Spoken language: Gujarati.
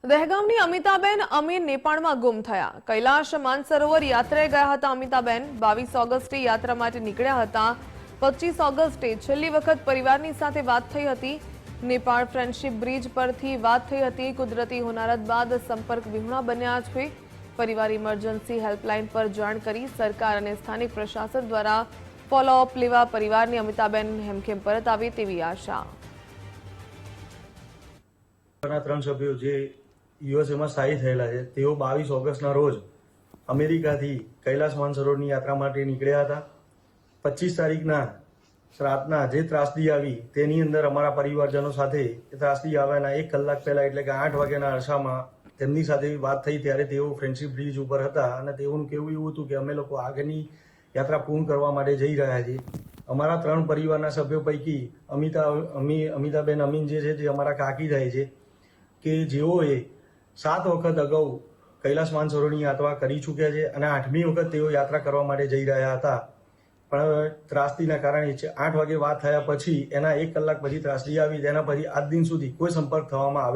દહેગામની અમિતાબેન અમીન નેપાળમાં ગુમ થયા। કૈલાશ માનસરોવર યાત્રાએ ગયા હતા। અમિતાબેન 22 ઓગસ્ટે યાત્રા માટે નીકળ્યા હતા। 25 ઓગસ્ટે છેલ્લી વખત પરિવારની સાથે વાત થઈ હતી। નેપાળ ફ્રેન્ડશિપ બ્રિજ પરથી વાત થઈ હતી। કુદરતી હોનારત બાદ સંપર્ક વિહોણા બન્યા છે। પરિવાર ઇમરજન્સી હેલ્પલાઇન પર જાણ કરી સરકાર અને સ્થાનિક પ્રશાસન દ્વારા ફોલોઅપ લેવા પરિવારની અમિતાબેન હેમખેમ પરત આવે તેવી આશા। ત્રણ સભ્યો જે યુએસએમાં સ્થાયી થયેલા છે તેઓ 22 ઓગસ્ટના રોજ અમેરિકાથી કૈલાશ માનસરોવરની યાત્રા માટે નીકળ્યા હતા। 25 તારીખના રાતના જે ત્રાસદી આવી તેની અંદર અમારા પરિવારજનો સાથે ત્રાસદી આવ્યાના 1 કલાક પહેલા એટલે કે 8 વાગ્યાના અરસામાં તેમની સાથે વાત થઈ ત્યારે તેઓ ફ્રેન્ડશિપ બ્રિજ ઉપર હતા અને તેઓનું કહેવું એવું હતું કે અમે લોકો આગળની યાત્રા પૂર્ણ કરવા માટે જઈ રહ્યા છીએ। અમારા 3 પરિવારના સભ્યો પૈકી અમિતાબેન અમીન જે છે તે અમારા કાકી થાય છે કે જેઓએ 7 વખત અગાઉ કૈલાશ માનસરોવરની યાત્રા કરી ચૂક્યા છે અને 8મી વખત તેઓ યાત્રા કરવા માટે જઈ રહ્યા હતા। પણ ત્રાસદીના કારણે 8 વાગે વાત થયા પછી એના 1 કલાક પછી ત્રાસદી આવી, તેના પછી આજ દિન સુધી કોઈ સંપર્ક થવામાં આવ્યો